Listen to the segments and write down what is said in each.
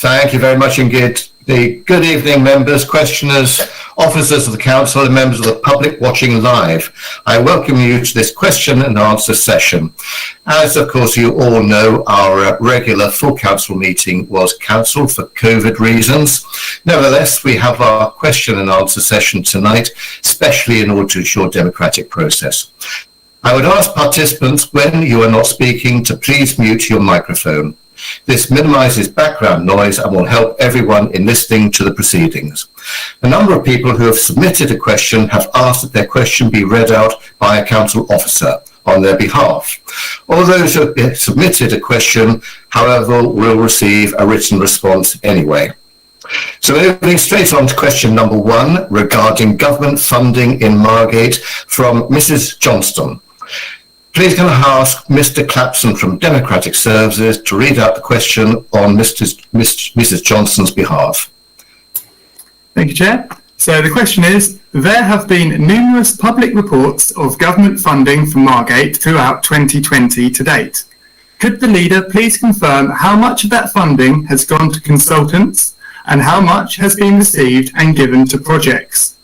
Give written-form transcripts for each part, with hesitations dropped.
Thank you very much indeed. Good evening, members, questioners, officers of the council and members of the public watching live. I welcome you to this question and answer session. As of course you all know, our regular full council meeting was cancelled for COVID reasons. Nevertheless, we have our question and answer session tonight, especially in order to ensure democratic process. I would ask participants, when you are not speaking, to please mute your microphone. This minimises background noise and will help everyone in listening to the proceedings. A number of people who have submitted a question have asked that their question be read out by a council officer on their behalf. All those who have submitted a question, however, will receive a written response anyway. So moving straight on to question number 1 regarding government funding in Margate from Mrs. Johnston. Please can I ask Mr. Clapson from Democratic Services to read out the question on Mrs. Johnston's behalf. Thank you, Chair. So the question is, there have been numerous public reports of government funding for Margate throughout 2020 to date. Could the leader please confirm how much of that funding has gone to consultants and how much has been received and given to projects?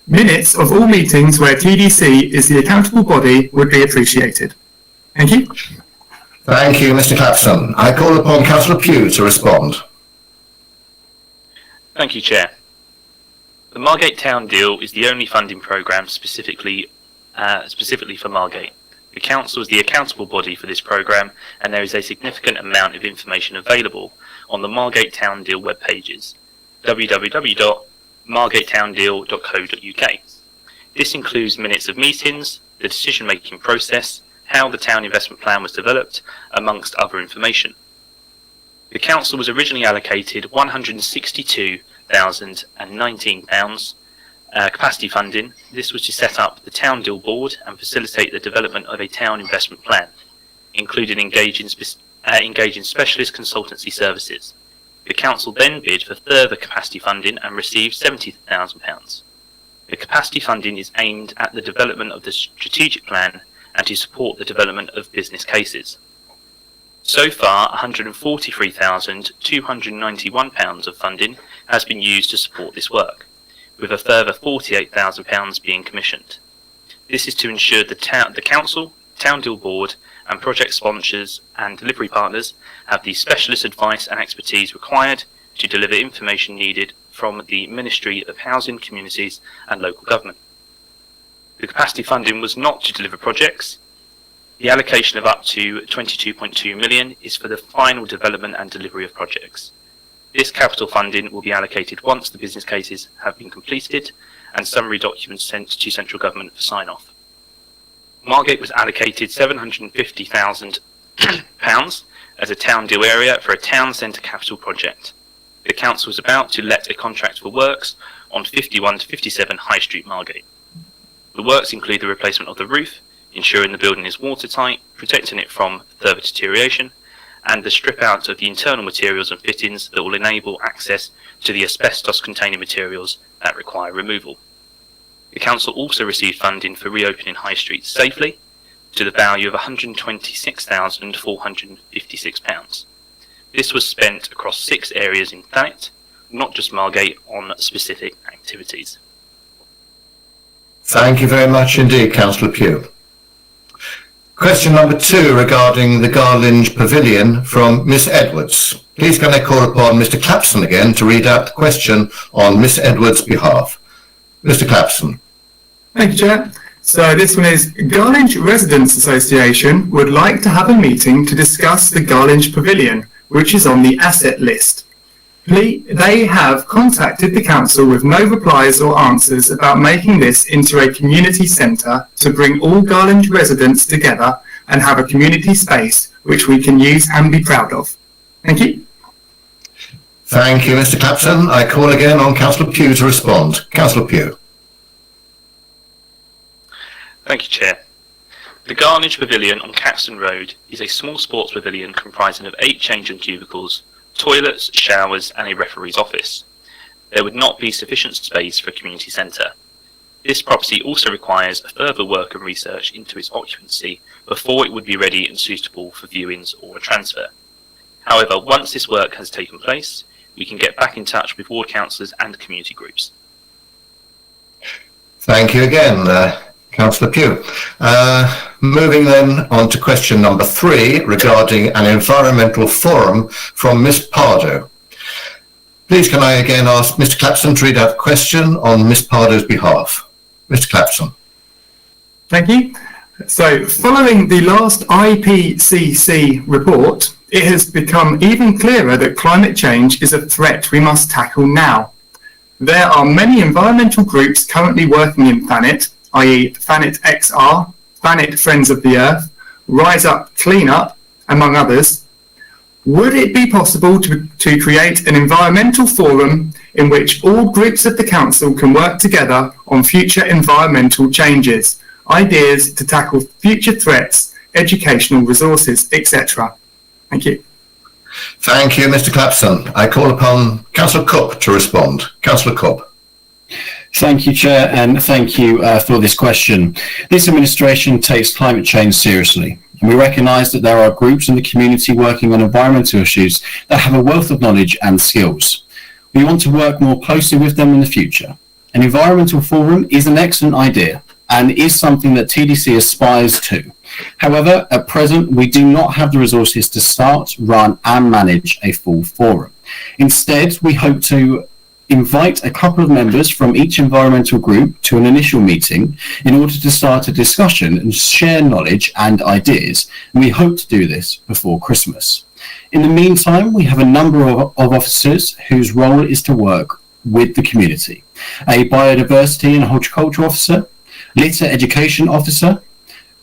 Minutes of all meetings where TDC is the accountable body would be appreciated. Thank you. Thank you, Mr. Clapson. I call upon Councillor Pugh to respond. Thank you, Chair. The Margate Town Deal is the only funding programme specifically for Margate. The Council is the accountable body for this programme, and there is a significant amount of information available on the Margate Town Deal web pages, www.margatetowndeal.co.uk. This includes minutes of meetings, the decision-making process, how the town investment plan was developed, amongst other information. The council was originally allocated £162,019 capacity funding. This was to set up the Town Deal Board and facilitate the development of a town investment plan, including engaging specialist consultancy services. The council then bid for further capacity funding and received £70,000. The capacity funding is aimed at the development of the strategic plan and to support the development of business cases. So far, £143,291 of funding has been used to support this work, with a further £48,000 being commissioned. This is to ensure the council, Town Deal Board and project sponsors and delivery partners have the specialist advice and expertise required to deliver information needed from the Ministry of Housing, Communities and Local Government. The capacity funding was not to deliver projects. The allocation of up to £22.2 million is for the final development and delivery of projects. This capital funding will be allocated once the business cases have been completed and summary documents sent to central government for sign-off. Margate was allocated £750,000 as a town deal area for a town centre capital project. The council was about to let a contract for works on 51 to 57 High Street, Margate. The works include the replacement of the roof, ensuring the building is watertight, protecting it from further deterioration, and the strip out of the internal materials and fittings that will enable access to the asbestos-containing materials that require removal. The council also received funding for reopening High Street safely to the value of £126,456. This was spent across 6 areas in Thanet, not just Margate, on specific activities. Thank you very much indeed, Councillor Pugh. Question number 2 regarding the Garlinge Pavilion from Miss Edwards. Please can I call upon Mr. Clapson again to read out the question on Miss Edwards' behalf. Mr. Clapson. Thank you, Chair. So this one is, Garlinge Residents Association would like to have a meeting to discuss the Garlinge Pavilion, which is on the asset list. They have contacted the council with no replies or answers about making this into a community centre to bring all Garlinge residents together and have a community space which we can use and be proud of. Thank you. Thank you, Mr. Clapson. I call again on Councillor Pugh to respond. Councillor Pugh. Thank you, Chair. The Garlinge Pavilion on Caxton Road is a small sports pavilion comprising of 8 changing cubicles, toilets, showers and a referee's office. There would not be sufficient space for a community centre. This property also requires further work and research into its occupancy before it would be ready and suitable for viewings or a transfer. However, once this work has taken place, we can get back in touch with ward councillors and community groups. Thank you again, Councillor Pugh. Moving then on to question number 3 regarding an environmental forum from Ms. Pardo. Please can I again ask Mr. Clapson to read out the question on Ms. Pardo's behalf. Mr. Clapson. Thank you. So, following the last IPCC report, it has become even clearer that climate change is a threat we must tackle now. There are many environmental groups currently working in Thanet, i.e. Thanet XR, Thanet Friends of the Earth, Rise Up Clean Up, among others. Would it be possible to create an environmental forum in which all groups of the council can work together on future environmental changes, ideas to tackle future threats, educational resources, etc.? Thank you. Thank you, Mr. Clapson. I call upon Councillor Cook to respond. Councillor Cook. Thank you, Chair, and thank you for this question. This administration takes climate change seriously, and we recognise that there are groups in the community working on environmental issues that have a wealth of knowledge and skills. We want to work more closely with them in the future. An environmental forum is an excellent idea and is something that TDC aspires to. However, at present, we do not have the resources to start, run and manage a full forum. Instead, we hope to invite a couple of members from each environmental group to an initial meeting in order to start a discussion and share knowledge and ideas, and we hope to do this before Christmas. In the meantime, we have a number of officers whose role is to work with the community: a biodiversity and horticulture officer, litter education officer,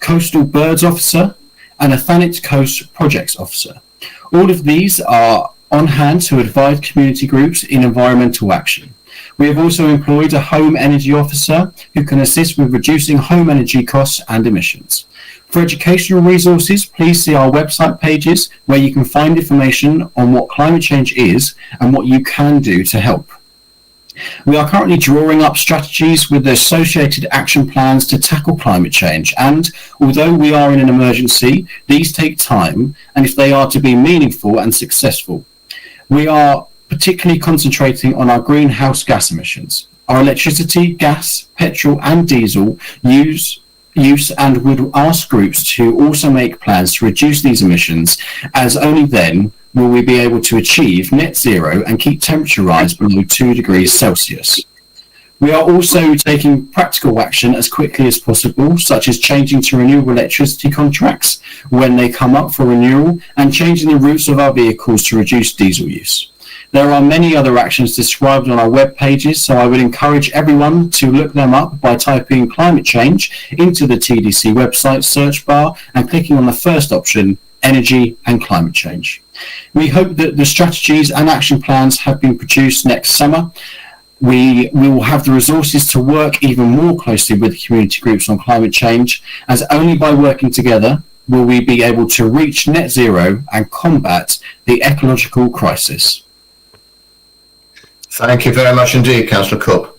coastal birds officer, and a Thanet Coast projects officer. All of these are on hand to advise community groups in environmental action. We have also employed a home energy officer who can assist with reducing home energy costs and emissions. For educational resources, please see our website pages where you can find information on what climate change is and what you can do to help. We are currently drawing up strategies with the associated action plans to tackle climate change, and although we are in an emergency, these take time, and if they are to be meaningful and successful, we are particularly concentrating on our greenhouse gas emissions, our electricity, gas, petrol and diesel use, and would ask groups to also make plans to reduce these emissions, as only then will we be able to achieve net zero and keep temperature rise below 2 degrees Celsius. We are also taking practical action as quickly as possible, such as changing to renewable electricity contracts when they come up for renewal and changing the routes of our vehicles to reduce diesel use. There are many other actions described on our web pages, so I would encourage everyone to look them up by typing climate change into the TDC website search bar and clicking on the first option, energy and climate change. We hope that the strategies and action plans have been produced next summer. We will have the resources to work even more closely with community groups on climate change, as only by working together will we be able to reach net zero and combat the ecological crisis. Thank you very much indeed, Councillor Cook.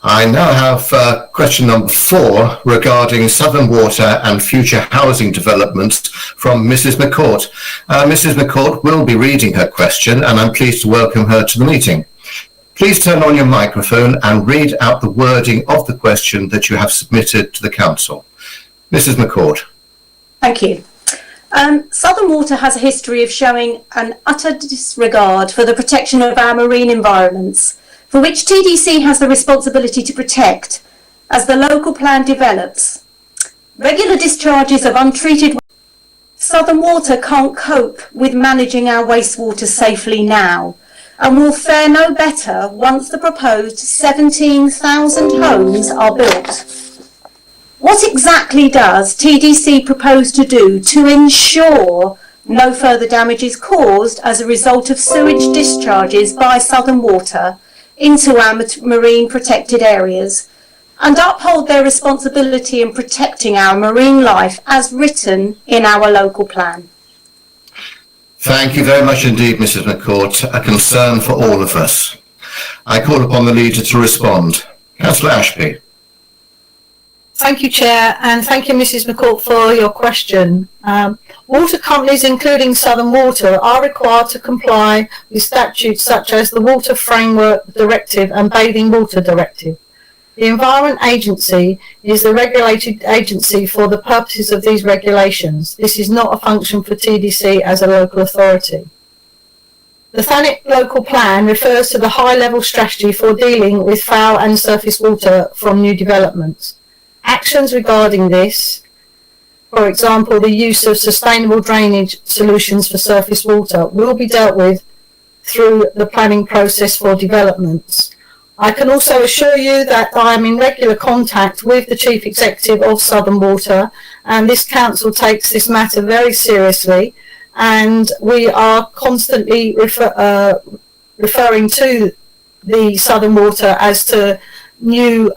I now have question number 4 regarding Southern Water and future housing developments from Mrs. McCourt. Mrs. McCourt will be reading her question, and I'm pleased to welcome her to the meeting. Please turn on your microphone and read out the wording of the question that you have submitted to the Council. Mrs. McCourt. Thank you. Southern Water has a history of showing an utter disregard for the protection of our marine environments, for which TDC has the responsibility to protect as the local plan develops. Regular discharges of untreated Southern Water can't cope with managing our wastewater safely now, and will fare no better once the proposed 17,000 homes are built. What exactly does TDC propose to do to ensure no further damage is caused as a result of sewage discharges by Southern Water into our marine protected areas, and uphold their responsibility in protecting our marine life as written in our local plan? Thank you very much indeed, Mrs. McCourt. A concern for all of us. I call upon the leader to respond. Councillor Ashby. Thank you, Chair, and thank you, Mrs. McCourt, for your question. Water companies, including Southern Water, are required to comply with statutes such as the Water Framework Directive and Bathing Water Directive. The Environment Agency is the regulated agency for the purposes of these regulations. This is not a function for TDC as a local authority. The Thanet local plan refers to the high-level strategy for dealing with foul and surface water from new developments. Actions regarding this, for example, the use of sustainable drainage solutions for surface water, will be dealt with through the planning process for developments. I can also assure you that I am in regular contact with the Chief Executive of Southern Water, and this council takes this matter very seriously, and we are constantly referring to the Southern Water as to new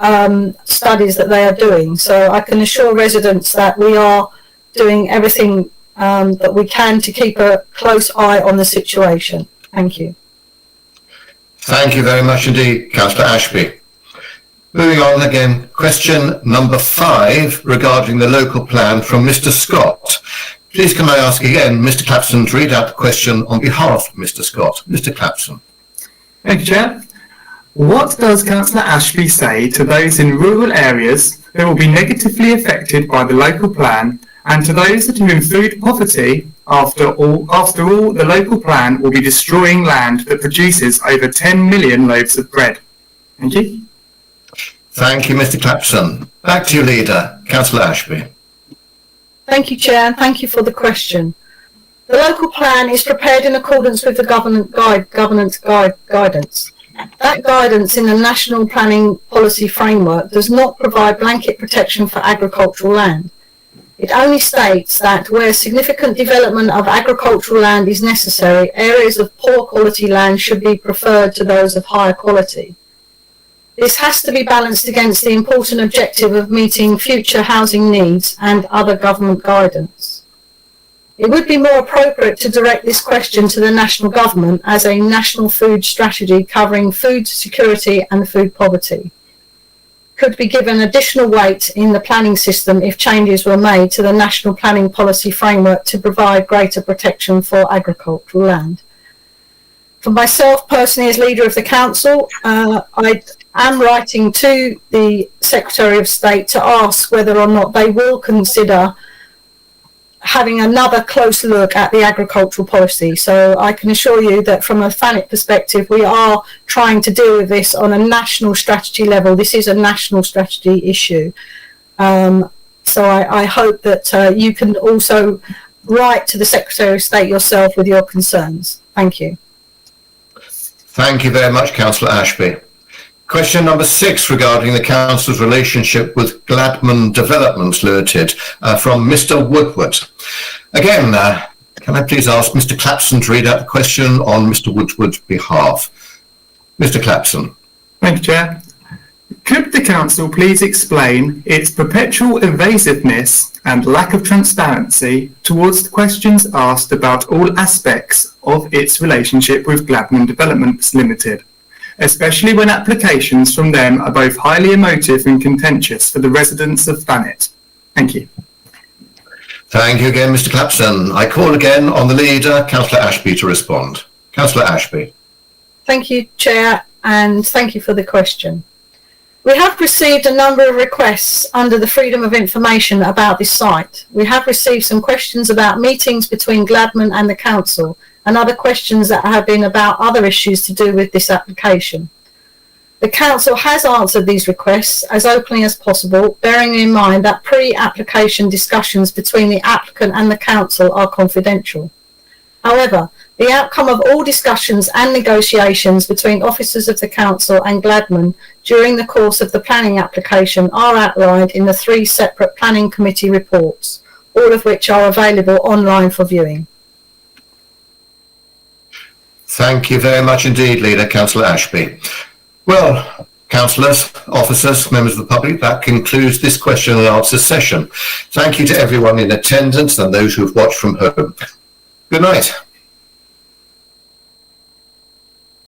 studies that they are doing. So I can assure residents that we are doing everything that we can to keep a close eye on the situation. Thank you. Thank you very much indeed, Councillor Ashby. Moving on again, question number 5 regarding the local plan from Mr. Scott. Please can I ask again Mr. Clapson to read out the question on behalf of Mr. Scott. Mr. Clapson. Thank you, Chair. What does Councillor Ashby say to those in rural areas that will be negatively affected by the local plan, and to those that are in food poverty? After all, the local plan will be destroying land that produces over 10 million loaves of bread. Thank you. Thank you, Mr. Clapson. Back to you, Leader, Councillor Ashby. Thank you, Chair, and thank you for the question. The local plan is prepared in accordance with the governance guidance. That guidance in the National Planning Policy Framework does not provide blanket protection for agricultural land. It only states that where significant development of agricultural land is necessary, areas of poor quality land should be preferred to those of higher quality. This has to be balanced against the important objective of meeting future housing needs and other government guidance. It would be more appropriate to direct this question to the national government as a national food strategy covering food security and food poverty could be given additional weight in the planning system if changes were made to the National Planning Policy Framework to provide greater protection for agricultural land. For myself personally, as leader of the council, I am writing to the Secretary of State to ask whether or not they will consider having another close look at the agricultural policy. So I can assure you that from a Thanet perspective, we are trying to deal with this on a national strategy level. This is a national strategy issue. So I hope that you can also write to the Secretary of State yourself with your concerns. Thank you. Thank you very much, Councillor Ashby. Question number 6 regarding the Council's relationship with Gladman Developments Limited from Mr. Woodward. Again, can I please ask Mr. Clapson to read out the question on Mr. Woodward's behalf? Mr. Clapson. Thank you, Chair. Could the Council please explain its perpetual evasiveness and lack of transparency towards the questions asked about all aspects of its relationship with Gladman Developments Limited, especially when applications from them are both highly emotive and contentious for the residents of Thanet? Thank you. Thank you again, Mr. Clapson. I call again on the leader, Councillor Ashby, to respond. Councillor Ashby. Thank you, Chair, and thank you for the question. We have received a number of requests under the Freedom of Information about this site. We have received some questions about meetings between Gladman and the Council, and other questions that have been about other issues to do with this application. The Council has answered these requests as openly as possible, bearing in mind that pre-application discussions between the applicant and the Council are confidential. However, the outcome of all discussions and negotiations between officers of the Council and Gladman during the course of the planning application are outlined in the 3 separate Planning Committee reports, all of which are available online for viewing. Thank you very much indeed, Leader, Councillor Ashby. Well, councillors, officers, members of the public, that concludes this question and answer session. Thank you to everyone in attendance and those who've watched from home. Good night.